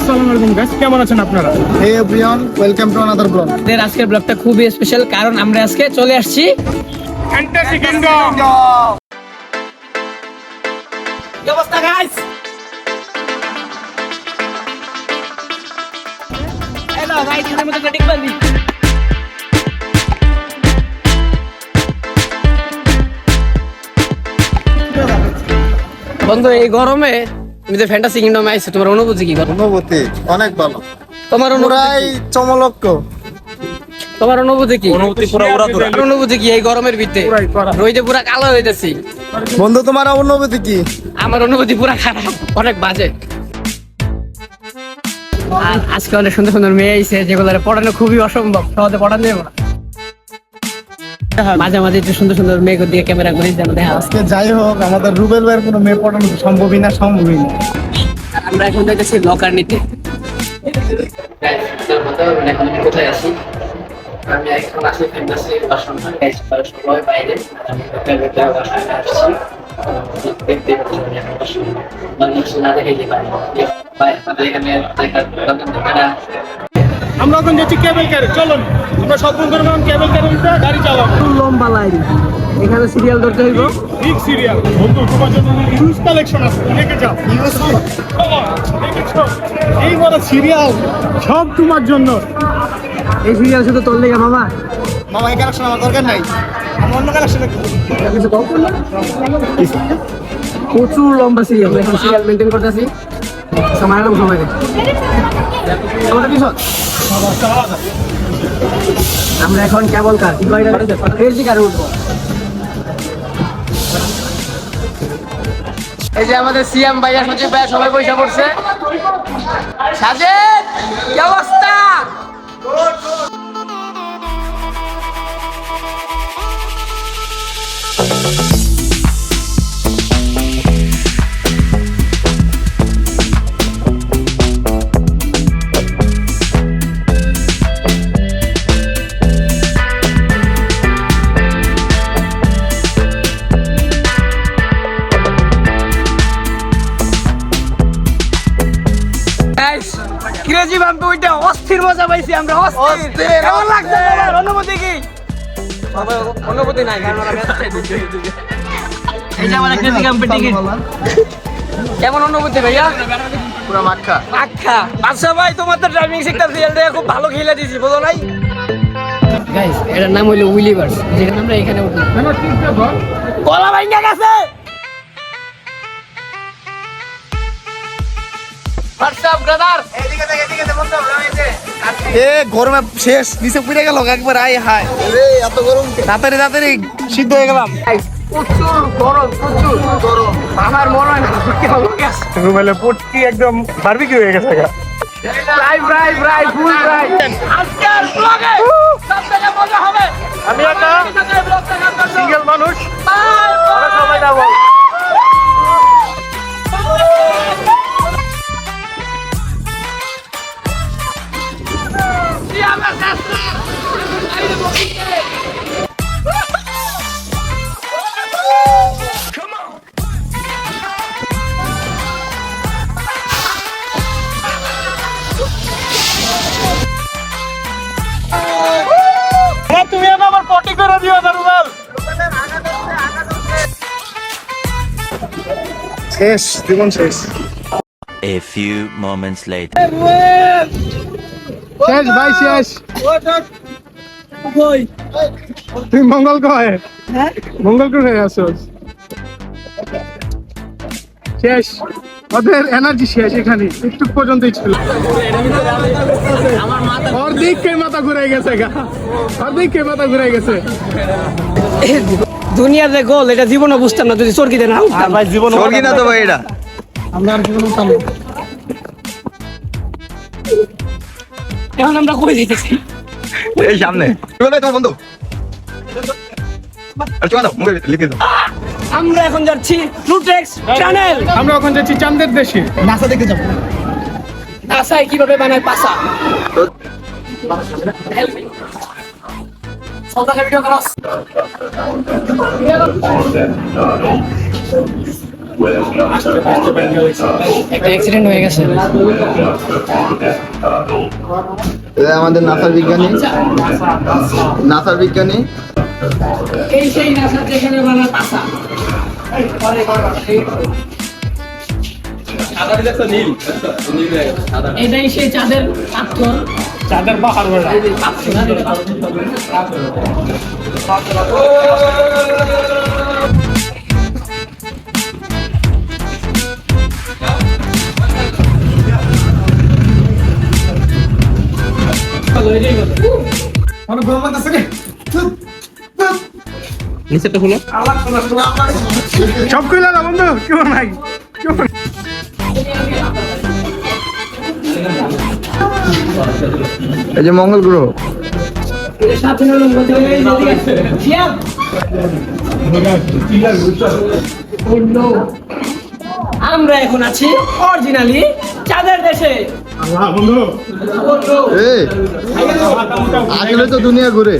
আসসালামু আলাইকুম গাইস, কেমন আছেন আপনারা? Hey everyone, welcome to another blog. আমাদের আজকের ব্লগটা খুবই স্পেশাল, কারণ আমরা আজকে চলে আসছি ফ্যান্টাসি কিংডম। কি অবস্থা গাইস? হ্যালো গাইস, এর মধ্যে ক্রিটিক বাজি। বন্ধু, এই গরমে তুমি যে ফ্যান্টাসি কিংডমে আইছো, তোমার অনুভূতি কি? অনুভূতি অনেক ভালো, তোমার পুরাই চমলক্ষ। তোমার অনুভূতি কি? অনুভূতি পুরো উড়াধুরা। তোমার অনুভূতি কি এই গরমের ভিতরে? রোদে পুরা কালো হয়ে যাচ্ছি। বন্ধু, তোমার অনুভূতি কি? আমার অনুভূতি পুরা খারাপ, অনেক বাজে। আর আজকে অনেক সুন্দর সুন্দর মেয়ে আইছে, যেগুলো পড়ানো খুবই অসম্ভব, সহজে পড়ানো যাবে না। মাঝে মাঝে একটু সুন্দর সুন্দর মেয়েকে দিয়ে ক্যামেরা করে যেন দেখা যাচ্ছে। আজকে যাই হোক, আমাদের রুবেল ভাইয়ের কোনো মেয়ে পড়ানো সম্ভবই না। আমরা এখন যাইতেছি লকার নিতে। এখন আমি কোথায় আছি? আমি এখন আছি ফ্যান্টাসি বাসন্থায়। সবাই বাইরে, আমি বাসায় আসছি। দেখতে পাচ্ছি আমি এখন বাসন্থায়। মানুষ না দেখাইতে পারি। আমাদের এখানে দেখার দোকানদাররা আমরা এখন যাচ্ছি কেবল কারে। চলুন আমরা সব বন্ধুরা এখন কেবল কারে উঠে গাড়ি চালাবো। লম্বা লাইন, এখানে সিরিয়াল ধরতে হইব। বিগ সিরিয়াল বন্ধু, তোমার জন্য হিউজ কালেকশন আছে, দেখে যাও। দেখেছো? এই বড় সিরিয়াল সব তোমার জন্য। এই সিরিয়াল শুধু তোর লেগে মামা। মামা, এই কালেকশন আমার দরকার নাই, আমি অন্য কালেকশন প্রচুর লম্বা সিরিয়াল, এখন সিরিয়াল মেনটেন করতেছি। সময় লাগবে, সময় নেই। আমরা এখন কেবল কার ক্রেজি কারে উঠবো। এই যে আমাদের সিএম ভাইয়া, সচিব ভাইয়া সবাই পয়সা পড়ছে। সাজেদ, কি অবস্থা? ক্রেজি বাম্পে ওইটা অস্থির মজা পাইছি আমরা, অস্থির। কেমন লাগছে তোমার অনুভূতি কি? অনুভূতি নাই, এই যে আমাদের ক্রেজি বাম্পে টিকিট। কেমন অনুভূতি ভাইয়া? পুরো মাখা আচ্ছা আচ্ছা ভাই, তোমার তো ড্রাইভিং শিখতে রিয়েল দেখে খুব ভালো খেলে দিয়েছি, বুঝো নাই গাইস? এটার নাম হলো উইলিভার্স, যেখানে আমরা এখানে উঠি। গলা ভাঙা গেছে। WhatsApp brother? এ গরমে শেষ, নিচে পুড়ে গেল একবার। আই হায় রে, এত গরম! তাড়াতাড়ি তাড়াতাড়ি সিদ্ধ হয়ে গেলাম। প্রচুর গরম, প্রচুর গরম। আমার মনে হয় না রুবেলে পটকি একদম বারবিকিউ হয়ে গেছে। ফুল ড্রাইভ। আজকের ব্লগে সবথেকে মজা হবে। আমি একটা সিঙ্গেল মানুষ, আমরা সবাই যাবো। তুমি আমার পটি করে দিও না রুবেল। শেষ, জীবন শেষ। A few moments later. শেষ ভাই, শেষ। তুমি মঙ্গল কয়? মঙ্গল কোথায় আছো? শেষ, ওদের এনার্জি শেষ। এখানে একটু পর্যন্তই ছিল। অর্ধেককে মাথা ঘুরে গেছে, অর্ধেককে মাথা ঘুরে গেছে। দুনিয়ার যে গোল, এটা জীবনে বুঝতাম না যদি চরকিতে না উঠতাম। ভাই জীবন চরকি না তো ভাই, এটা আমরা আর জীবনে উঠতাম না। এখন আমরা কই যেতেছি? এই সামনে তোমার বন্ধু। আমরা এখন যাচ্ছি ট্রুটেক্স চ্যানেল। আমরা এখন যাচ্ছি চাঁদের দেশে। নাসা দেখে যাবো। নাসায় কিভাবে বানায় পাসা। ভিডিও করস। একটা অ্যাক্সিডেন্ট হয়ে গেছে। আমাদের নাসার বিজ্ঞানী এই সেই নাসা যেখানে বানা পাসা। এটাই সেই চাঁদের পাথর। চাঁদের পাহাড় বড় অনেক গরম লাগতেছে রে। নিচেটা হলো সব কইলা না বন্ধু, কেউ নাই কেউ নাই। এই যে মঙ্গল গ্রহ আমরা এখন আছি অরিজিনালি চাঁদের দেশে। আল্লাহ বন্ধু এই আসলে তো দুনিয়া ঘুরে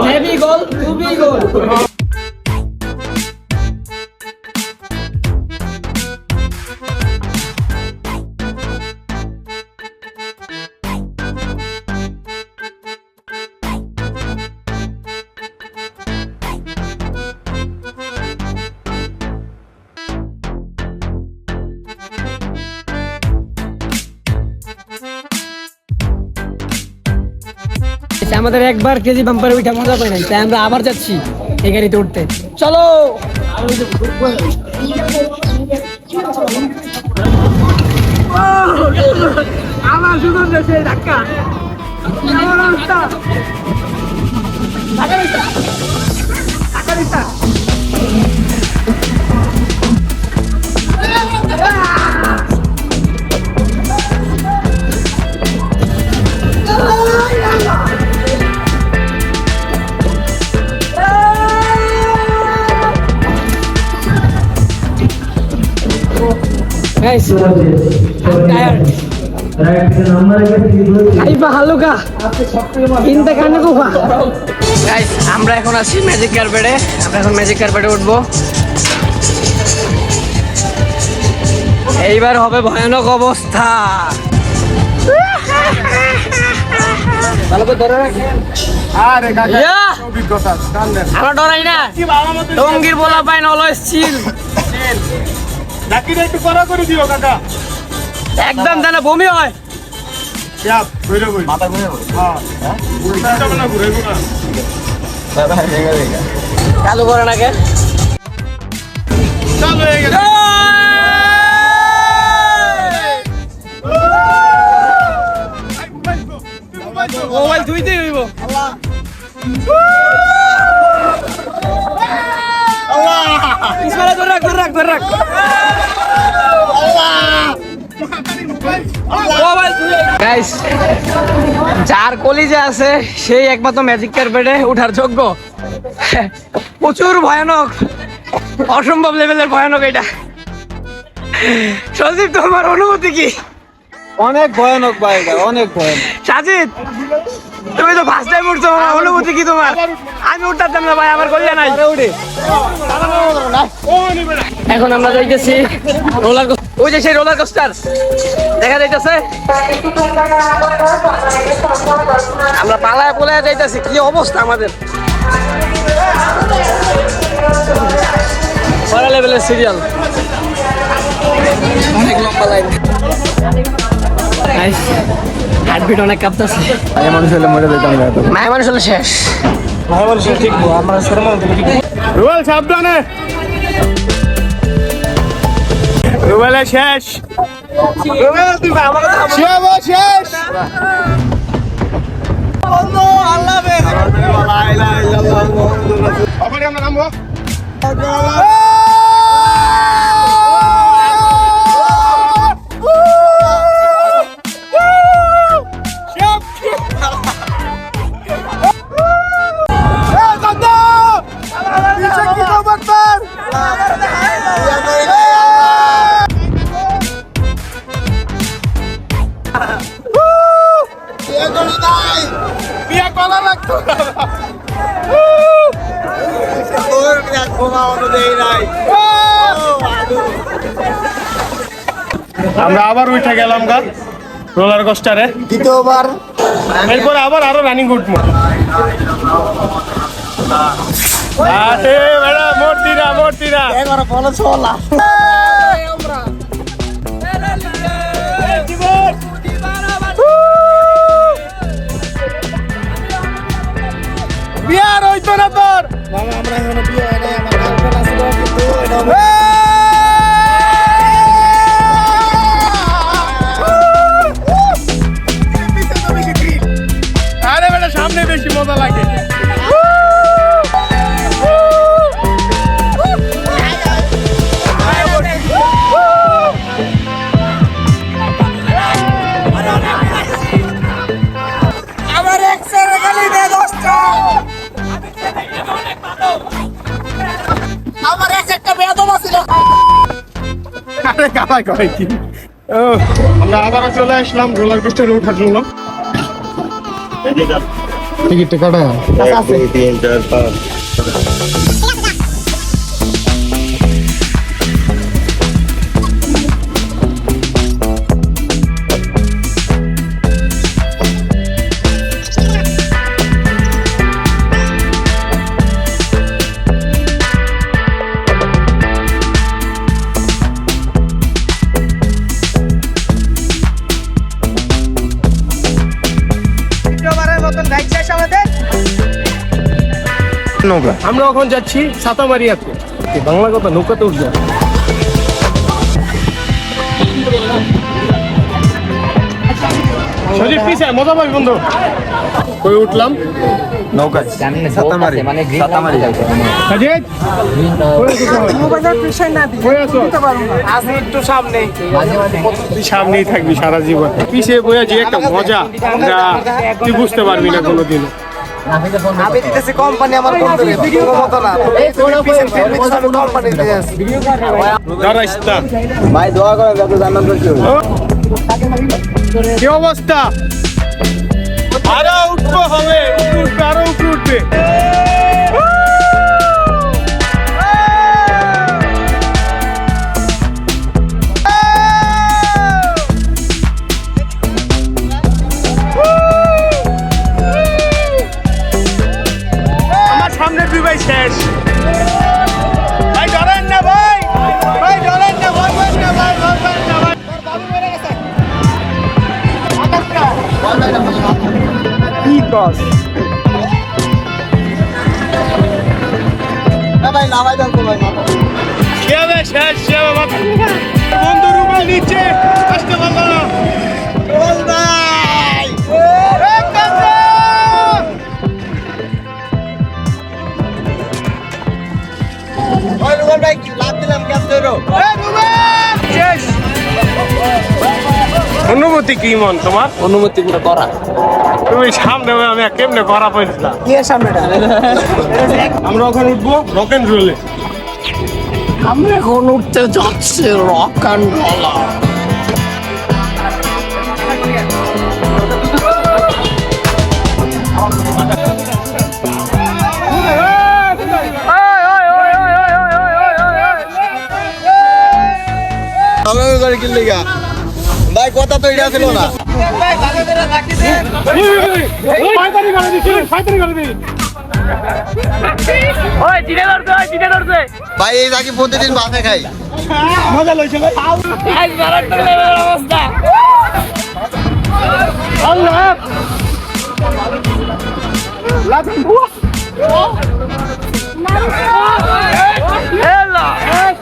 হেভি গোল, খুবই গোল। আমাদের একবার কেজি বাম্পারে উঠে মজা পাই নাই, তাই আমরা আবার যাচ্ছি এই গাড়িতে উঠতে। চলো আমার সুন্দর দেশে ধাক্কা guys, I'm tired. Guys, আমরা এখন আছি ম্যাজিক কার্পেটে। আমরা এখন ম্যাজিক কার্পেটে উঠবো। এইবার হবে ভয়ানক অবস্থা। ভালো করে ধরে রাখেন। আরে কাকা ইয়া! অভিজ্ঞতা কান্দেন আমরা ডরাই না। কি বাবা মত টঙ্গির বলা পাইন অলওয়েজ চিল। নাকিটা একটু করা করে দিও কাকা। একদম যেন বমি হয়। চাপ ঘুরে ঘুরে মাথা ঘুরে হ্যাঁ ঘুরে যাবে না ঘুরে ঘুরে চালু করে নাকি? চালু হয়ে গেছে মোবাইল ধুইতে হইব। ধরে রাখ, ধরে রাখ, ধরে রাখ। গাইস, যার কলিজা আছে সেই একমাত্র ম্যাজিক কার্পেটে উঠার যোগ্য। প্রচুর ভয়ানক, অসম্ভব লেভেলের ভয়ানক এটা। সজীব, তোমার অনুভূতি কি? অনেক ভয়ানক ভাই, অনেক ভয়ানক। সাজিদ, তুমি তো ফার্স্ট টাইম উঠছো, অনুভূতি কি তোমার? আমি উঠতাম না ভাই, আমার কলিজা নাই। এখন আমরা যাইতেছি রোলার, ওই যে সেই রোলার কোস্টার দেখা যাইতেছে। আমরা পালায় পোলায় যাইতেছি, কি অবস্থা আমাদের। বড় লেভেলের সিরিয়াল, অনেক লম্বা লাইন। হার্টবিট অনেক কাঁপতেছে। মায়া মানুষ হলে মরে যেতাম না। মায়া মানুষ হলে শেষ। রুবেল সাবধানে, রুবেলে শেষ, রুবেল তুই আমার শেষ। আবার আমরা নামবো। আমরা আবার উঠে গেলাম গা রোলার কোস্টারে দ্বিতীয়বার এরপরে আবার আরো রানিং উঠবো আরে বেড়া মূর্তিরা এবার বলো চলা বিয়ার হইতো না তোর মামা আমরা এখনো বিয়ে হয় নাই আমার গার্লফ্রেন্ড আছে কিন্তু এটা আরে বেটা সামনে বেশি মজা লাগে আমার এক্সের খালি দে 10টা আমার এক্স একটা বেয়াদব ছিল আরে কামাই করে কি আমরা আবার চলে আসলাম রোলার কোস্টারে ওঠার জন্য টিকিটটা কাটা আছে 3 4 5 দ্বিতীয়বারের মতন রাইড শেষ আমাদের নৌকা আমরা এখন যাচ্ছি সাতামারিয়াতে বাংলা কথা নৌকাতে উঠবো সজীব পিছে মজা পাবি বন্ধু কই উঠলাম নৌকা সাতামারি সজীব মোবাইলের প্রেশার না দিই কই আছো আজকে একটু সামনে তুই সামনেই থাকবি সারা জীবন পিছে বইয়া যে একটা মজা যা তুই বুঝতে পারবি না কোনোদিনও আমি দিতেছি কোম্পানি আমার বন্ধু রে বিক্রি মতো না তুমি পিছন ফিরবি আমি কোম্পানি দিতেছি দাঁড়াইস তা ভাই দোয়া করে যাতে জান্নাত কি হবে কি অবস্থা আরো উঠবো হবে উঠবে আরো উপরে উঠবে আমার সামনে দুই ভাই শেষ ভাই ডরেন না ভাই ভাই ডরেন না ভয় না ভাই ভয় না ভাই কি কস ভাই নামাই দাও তো ভাই মাথা শেবে শেষ শেবে মাথা বন্ধু রুমাল নিচে আসতে পারলো না বল ভাই ওই রুবেল ভাই লাভ দিলাম ক্যাপ্টেনও শেষ অনুভূতি কি মন তোমার অনুমতি পুরো করা তুমি সামনে হয়ে আমি কেমনে করা পাইছিলাম কি এর সামনেটা আমরা ওখানে উঠবো রক এন্ড রোলে আমরা এখন উঠতে যাচ্ছি রক অ্যান্ড রোলার আমরা করে কি লিগা ভাই কথা তো এটা ছিল না ফাইটারি গাড়ি দিছি ফাইটারি গাড়ি দিছি ভাই এই জায়গায় প্রতিদিন বাসে খাই মজা লইছে ভাই আল্লাহ লাগান বুয়া এলা এই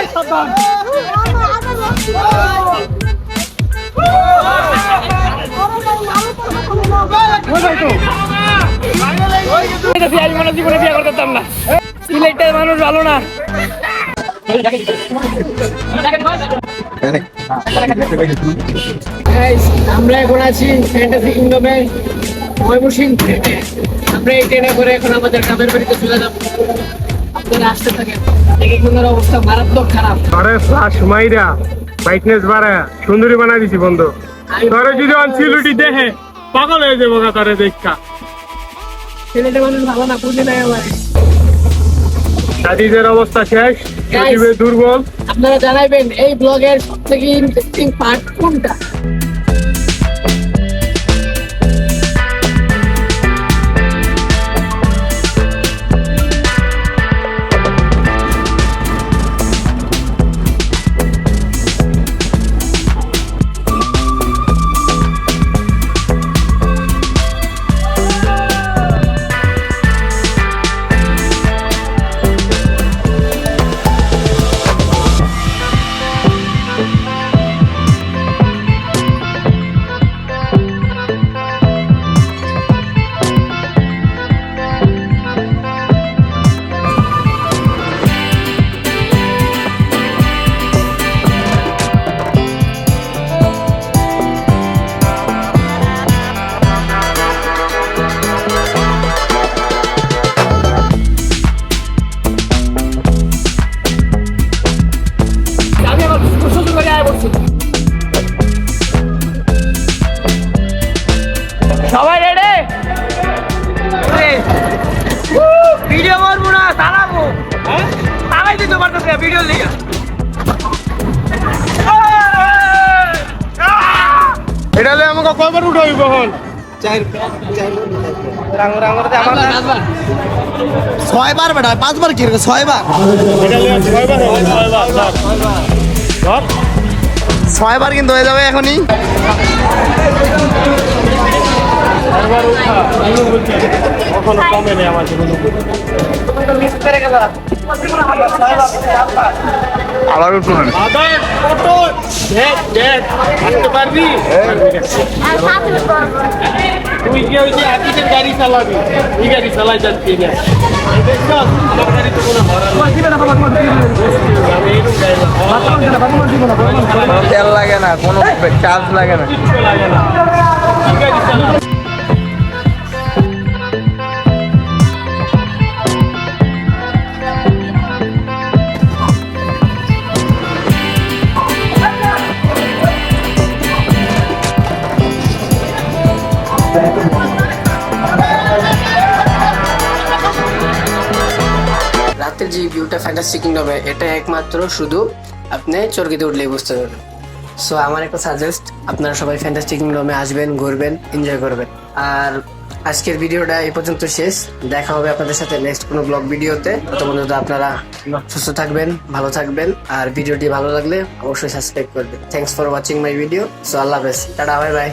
সাবান সিলেটের মানুষ ভালো না আমরা এখন আছি ফ্যান্টাসি কিংডমে ময়মনসিংহ ট্রেনে আমরা এই ট্রেনে করে এখন আমাদের গ্রামের বাড়িতে চলে যাবো আপনারা আসতে থাকেন দেখে কোনের অবস্থা মারাত্মক খারাপ আরে ফ্লাশ মাইরা ব্রাইটনেস বাড়ায় সুন্দরী বানাই দিছি বন্ধু ধরে যদি অনসিলুটি দেখে পাগল হয়ে যাবো গা তারে দেখা ছেলেটা মানুষ ভালো না বুঝে নাই আমার সাদিদের অবস্থা শেষ, সজীবের দুর্বল। আপনারা জানাবেন এই ব্লগের সবথেকে ইন্টারেস্টিং পার্ট কোনটা। আমি আমার শ্বশুর বাড়ি আয় বলছি। সবাই রেডি? ভিডিও করবো না, চালাবো। চালাই দিতে পারতেছে ভিডিও লিখে। এটা হলে আমাকে কয়বার উঠাইব হল? 6বার বেটা, 5বার কি রে? 6বার। এটা হলে 6বার হবে, 6বার। ধর 6বার কিন্তু হয়ে যাবে এখনই। একবার উঠা, আমি বলছি কখনো কমে নেই আমার জীবনে। আবার উঠুন। আদার ফটো দেখ আসতে পারবি? তুই কি ওই যে আকিদের গাড়ি চালাবি? এই গাড়ি চালাই যাচ্ছি না। দেখছ আমার গাড়ি তো কোনো হরার আমি এরকম গাড়ি তেল লাগে না, কোনো চার্জ লাগে না। কিচ্ছু লাগে না। কি গাড়ি চালা? রাতের যে ভিউটা ফ্যান্টাস্টিক কিংডমে, এটা একমাত্র শুধু আপনি চরকিতে উঠলেই বুঝতে পারবেন। সো আমার একটা সাজেস্ট, আপনারা সবাই ফ্যান্টাস্টিক কিংডমে আসবেন, ঘুরবেন, এনজয় করবেন। আর আজকের ভিডিওটা এই পর্যন্ত শেষ। দেখা হবে আপনাদের সাথে নেক্সট কোনো ব্লগ ভিডিওতে। তত পর্যন্ত আপনারা সুস্থ থাকবেন, ভালো থাকবেন। আর ভিডিওটি ভালো লাগলে অবশ্যই সাবস্ক্রাইব করবেন। Thanks for watching my video. So আল্লাহ হাফেজ, টাটা, বাই বাই।